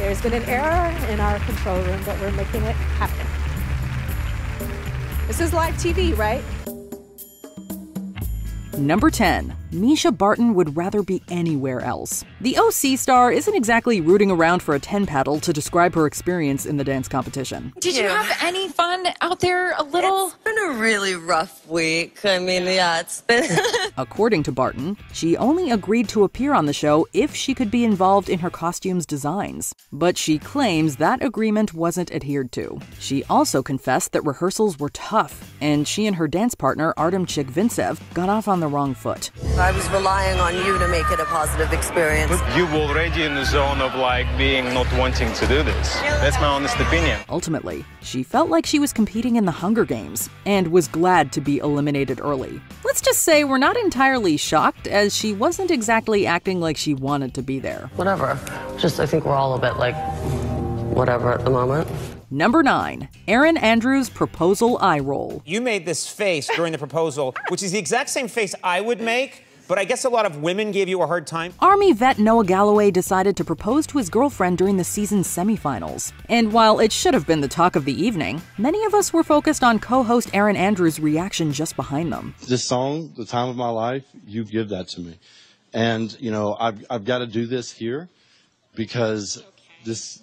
There's been an error in our control room, but we're making it happen. This is live TV, right? Number 10. Misha Barton would rather be anywhere else. The OC star isn't exactly rooting around for a 10 paddle to describe her experience in the dance competition. Did you have any fun out there a little? It's been a really rough week. I mean, yeah, it's been... According to Barton, she only agreed to appear on the show if she could be involved in her costume's designs. But she claims that agreement wasn't adhered to. She also confessed that rehearsals were tough, and she and her dance partner, Artem Chikvintsev, got off on the wrong foot. I was relying on you to make it a positive experience. But you were already in the zone of being not wanting to do this. That's my honest opinion. Ultimately, she felt like she was competing in the Hunger Games and was glad to be eliminated early. Let's just say we're not entirely shocked, as she wasn't exactly acting like she wanted to be there. Whatever. I think we're all a bit whatever at the moment. Number 9. Erin Andrews' proposal eye roll. You made this face during the proposal, which is the exact same face I would make, but I guess a lot of women gave you a hard time. Army vet Noah Galloway decided to propose to his girlfriend during the season's semifinals. And while it should have been the talk of the evening, many of us were focused on co-host Erin Andrews' reaction just behind them. This song, The Time of My Life, you give that to me. And, I've got to do this here because this...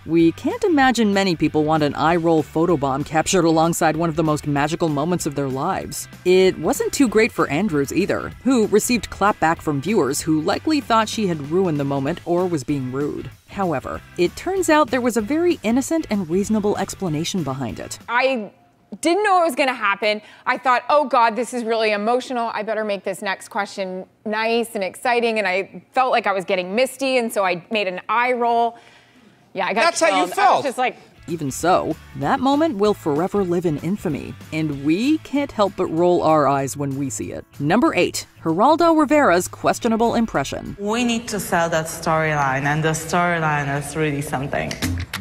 We can't imagine many people want an eye-roll photobomb captured alongside one of the most magical moments of their lives. It wasn't too great for Andrews either, who received clapback from viewers who likely thought she had ruined the moment or was being rude. However, it turns out there was a very innocent and reasonable explanation behind it. I didn't know it was going to happen. I thought, oh God, this is really emotional. I better make this next question nice and exciting. And I felt like I was getting misty, and so I made an eye roll. Yeah, I got That's killed. how you felt. I was just like... Even so, that moment will forever live in infamy, and we can't help but roll our eyes when we see it. Number 8. Geraldo Rivera's questionable impression. We need to sell that storyline, and the storyline is really something.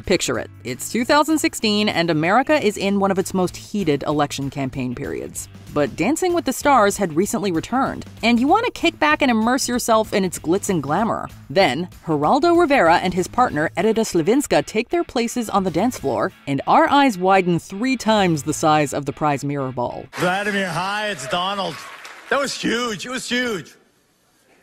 Picture it. It's 2016, and America is in one of its most heated election campaign periods. But Dancing with the Stars had recently returned, and you want to kick back and immerse yourself in its glitz and glamour. Then, Geraldo Rivera and his partner Edita Slavinska take their places on the dance floor, and our eyes widen 3 times the size of the prize mirror ball. Vladimir, hi, it's Donald. That was huge. It was huge.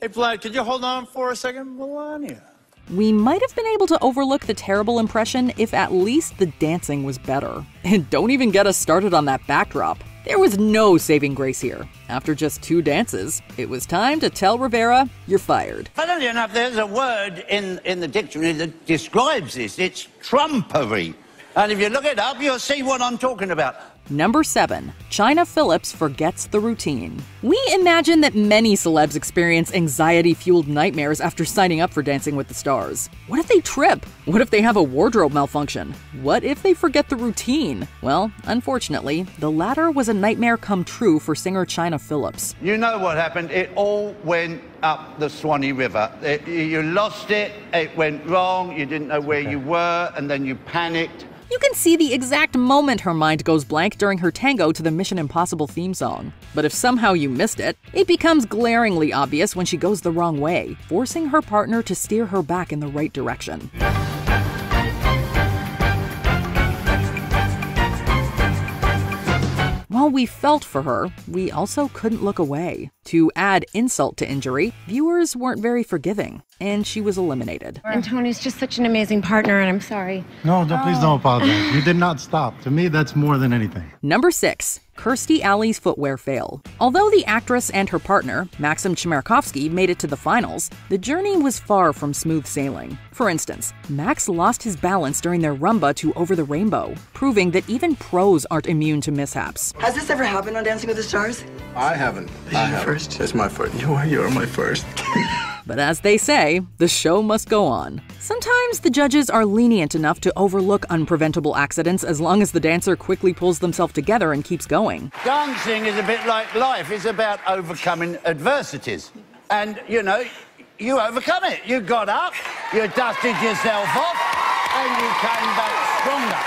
Hey, Vlad, could you hold on for a second? Melania. We might have been able to overlook the terrible impression if at least the dancing was better. And don't even get us started on that backdrop. There was no saving grace here. After just 2 dances, it was time to tell Rivera, you're fired. Funnily enough, there's a word in the dictionary that describes this. It's trumpery. And if you look it up, you'll see what I'm talking about. Number 7. Chynna Phillips forgets the routine. We imagine that many celebs experience anxiety-fueled nightmares after signing up for Dancing with the Stars. What if they trip? What if they have a wardrobe malfunction? What if they forget the routine? Well, unfortunately, the latter was a nightmare come true for singer Chynna Phillips. You know what happened? It all went up the Swanee River. You lost it, it went wrong, you didn't know where you were, and then you panicked. You can see the exact moment her mind goes blank during her tango to the Mission Impossible theme song. But if somehow you missed it, it becomes glaringly obvious when she goes the wrong way, forcing her partner to steer her back in the right direction. While we felt for her, we also couldn't look away. To add insult to injury, viewers weren't very forgiving, and she was eliminated. And Tony's just such an amazing partner, and I'm sorry. No, please don't apologize. You did not stop. To me, that's more than anything. Number 6. Kirstie Alley's footwear fail. Although the actress and her partner, Maxim Chmerkovskiy, made it to the finals, the journey was far from smooth sailing. For instance, Max lost his balance during their rumba to Over the Rainbow, proving that even pros aren't immune to mishaps. Has this ever happened on Dancing with the Stars? I haven't. First? It's my first. You're my first. But as they say, the show must go on. Sometimes the judges are lenient enough to overlook unpreventable accidents as long as the dancer quickly pulls themselves together and keeps going. Dancing is a bit like life. It's about overcoming adversities. And, you overcome it. You got up, you dusted yourself off, and you came back stronger.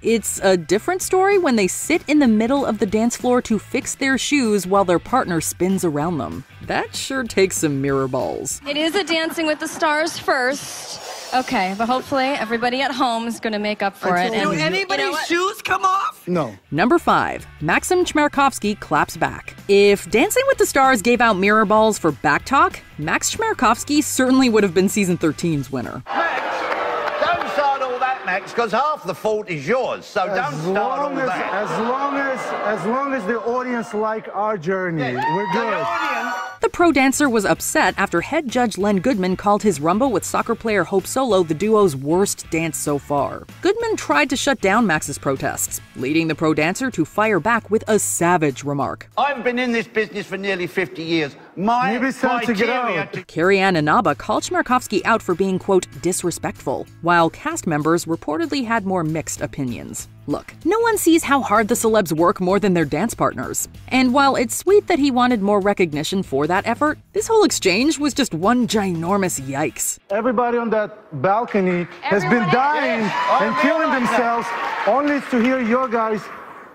It's a different story when they sit in the middle of the dance floor to fix their shoes while their partner spins around them. That sure takes some mirror balls. It is a Dancing with the Stars first. Okay, but hopefully everybody at home is going to make up for it. Do anybody's shoes come off? No. Number 5. Maxim Chmerkovskiy claps back. If Dancing with the Stars gave out mirror balls for back talk, Max Chmerkovskiy certainly would have been season 13's winner. Max, don't start all that, Max, because half the fault is yours. So don't start all that. As long as the audience like our journey, we're good. The pro dancer was upset after head judge Len Goodman called his rumba with soccer player Hope Solo the duo's worst dance so far. Goodman tried to shut down Max's protests, leading the pro dancer to fire back with a savage remark. I've been in this business for nearly 50 years. My Maybe it's time to get out. Carrie-Anne Inaba called Chmerkovskiy out for being, quote, disrespectful, while cast members reportedly had more mixed opinions. Look, no one sees how hard the celebs work more than their dance partners. And while it's sweet that he wanted more recognition for that effort, this whole exchange was just one ginormous yikes. Everybody on that balcony has been dying and killing themselves only to hear your guys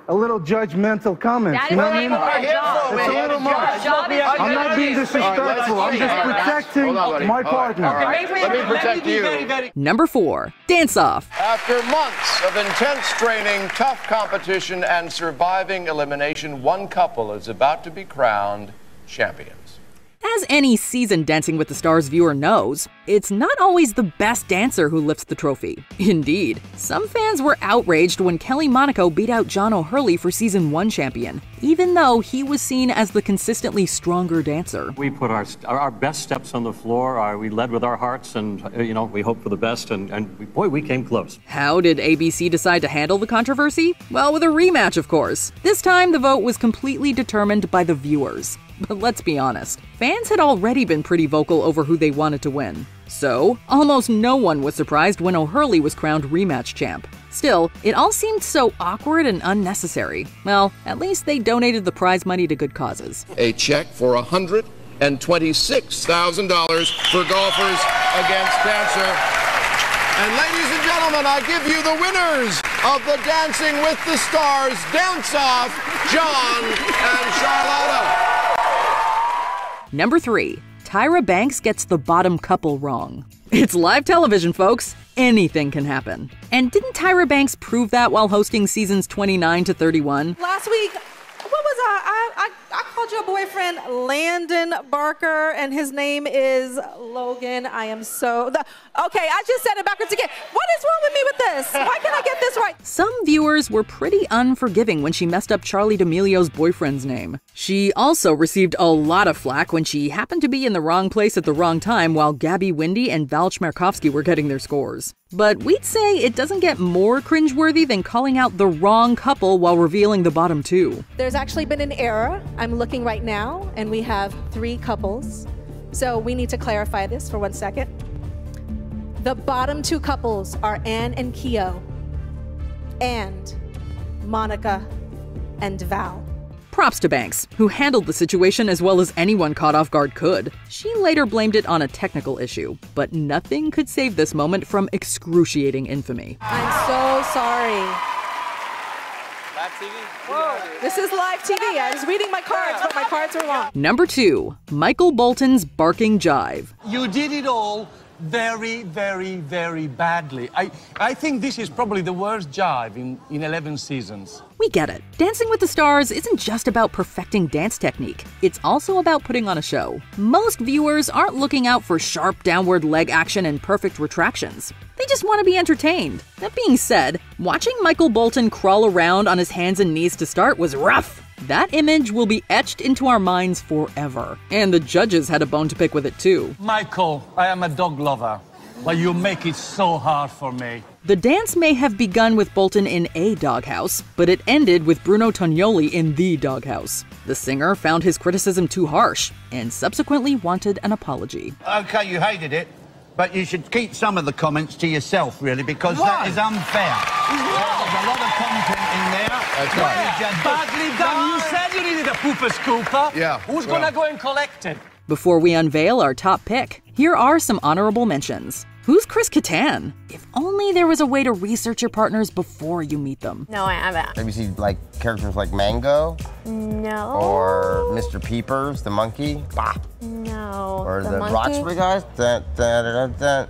a little judgmental comments. You know what I mean? It's a little much. I'm not being disrespectful. I'm just protecting my partner. Let me protect you. Number 4. Dance Off. After months of intense training, tough competition, and surviving elimination, one couple is about to be crowned champions. As any seasoned Dancing with the Stars viewer knows, it's not always the best dancer who lifts the trophy. Indeed, some fans were outraged when Kelly Monaco beat out John O'Hurley for Season 1 champion, even though he was seen as the consistently stronger dancer. We put our best steps on the floor, we led with our hearts, and we hoped for the best, and boy, we came close. How did ABC decide to handle the controversy? Well, with a rematch, of course. This time, the vote was completely determined by the viewers. But let's be honest, fans had already been pretty vocal over who they wanted to win. So, almost no one was surprised when O'Hurley was crowned rematch champ. Still, it all seemed so awkward and unnecessary. Well, at least they donated the prize money to good causes. A check for $126,000 for golfers against cancer. And ladies and gentlemen, I give you the winners of the Dancing with the Stars Dance Off, John and Charlotta. Number 3. Tyra Banks gets the bottom couple wrong. It's live television, folks. Anything can happen. And didn't Tyra Banks prove that while hosting seasons 29 to 31? Last week, what was I called your boyfriend Landon Barker, and his name is Logan. I am so... Okay, I just said it backwards again. What is wrong with me with this? Why can't I get this right? Some viewers were pretty unforgiving when she messed up Charlie D'Amelio's boyfriend's name. She also received a lot of flack when she happened to be in the wrong place at the wrong time while Gabby Windey and Val Chmerkovskiy were getting their scores. But we'd say it doesn't get more cringeworthy than calling out the wrong couple while revealing the bottom 2. There's actually been an error. I'm looking right now, and we have 3 couples. So we need to clarify this for 1 second. The bottom 2 couples are Anne and Keo, and Monica and Val. Props to Banks, who handled the situation as well as anyone caught off guard could. She later blamed it on a technical issue, but nothing could save this moment from excruciating infamy. I'm so sorry. Live TV? Whoa. This is live TV. I was reading my cards, but my cards were wrong. Number 2. Michael Bolton's barking jive. You did it all very, very, very badly. I think this is probably the worst jive in 11 seasons. We get it. Dancing with the Stars isn't just about perfecting dance technique. It's also about putting on a show. Most viewers aren't looking out for sharp downward leg action and perfect retractions. They just want to be entertained. That being said, watching Michael Bolton crawl around on his hands and knees to start was rough. That image will be etched into our minds forever. And the judges had a bone to pick with it too. Michael, I am a dog lover, but you make it so hard for me. The dance may have begun with Bolton in a doghouse, but it ended with Bruno Tognoli in the doghouse. The singer found his criticism too harsh and subsequently wanted an apology. Okay, you hated it, but you should keep some of the comments to yourself, really, because that is unfair. There's a lot of content in there. That's right. Badly done. You said you needed a pooper scooper. Yeah. Who's gonna go and collect it? Before we unveil our top pick, here are some honorable mentions. Who's Chris Kattan? If only there was a way to research your partners before you meet them. No, I haven't. Have you seen like characters like Mango? No. Or Mr. Peepers, the monkey? Bah. No. Or the monkey? Roxbury guys? Dun, dun, dun, dun, dun.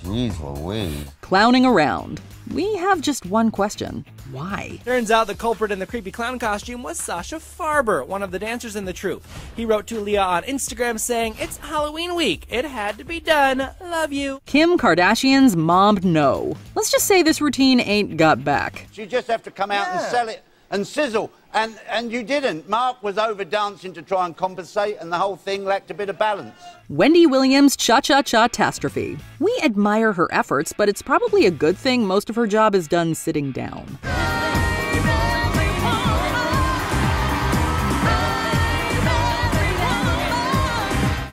Jeez Louise. Clowning around. We have just one question. Why? Turns out the culprit in the creepy clown costume was Sasha Farber, one of the dancers in the troupe. He wrote to Leah on Instagram saying, "It's Halloween week. It had to be done. Love you." Kim Kardashian's mommed no. Let's just say this routine ain't got back. You just have to come out and sell it and sizzle. And you didn't. Mark was over dancing to try and compensate, and the whole thing lacked a bit of balance. Wendy Williams' cha-cha-cha-tastrophe. We admire her efforts, but it's probably a good thing most of her job is done sitting down.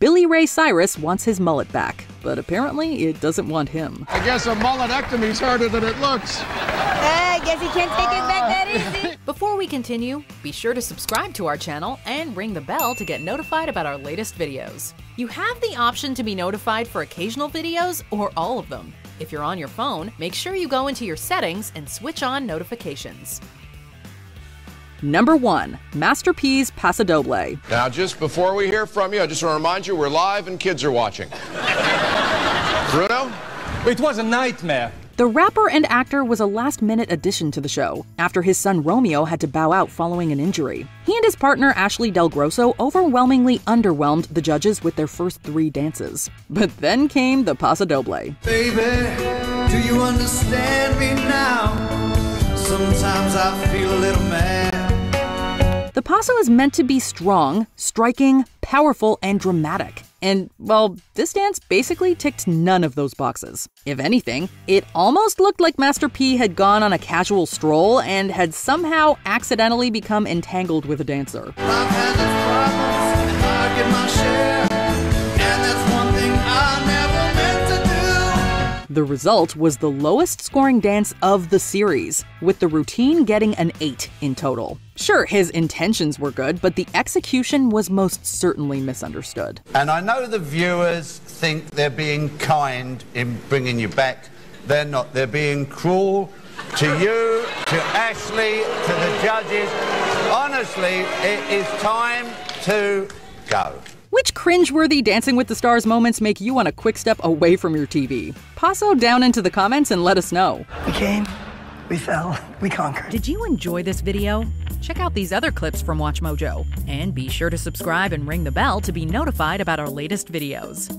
Billy Ray Cyrus wants his mullet back, but apparently it doesn't want him. I guess a mulletectomy's harder than it looks. I guess he can't take it back that easy. Before we continue, be sure to subscribe to our channel and ring the bell to get notified about our latest videos. You have the option to be notified for occasional videos or all of them. If you're on your phone, make sure you go into your settings and switch on notifications. Number 1. Master P's Paso. Now, just before we hear from you, I just want to remind you we're live and kids are watching. Bruno? It was a nightmare. The rapper and actor was a last-minute addition to the show, after his son Romeo had to bow out following an injury. He and his partner Ashley Del Grosso overwhelmingly underwhelmed the judges with their first 3 dances. But then came the Paso. Baby, do you understand me now? Sometimes I feel a little mad. The Paso is meant to be strong, striking, powerful, and dramatic. And, well, this dance basically ticked none of those boxes. If anything, it almost looked like Master P had gone on a casual stroll and had somehow accidentally become entangled with a dancer. I've had those problems, and I get my share, and that's one thing I never meant to do. The result was the lowest scoring dance of the series, with the routine getting an 8 in total. Sure, his intentions were good, but the execution was most certainly misunderstood. And I know the viewers think they're being kind in bringing you back. They're not. They're being cruel to you, to Ashley, to the judges. Honestly, it is time to go. Which cringe-worthy Dancing with the Stars moments make you want to quick-step away from your TV? Paso down into the comments and let us know. We came, we fell, we conquered. Did you enjoy this video? Check out these other clips from MsMojo. And be sure to subscribe and ring the bell to be notified about our latest videos.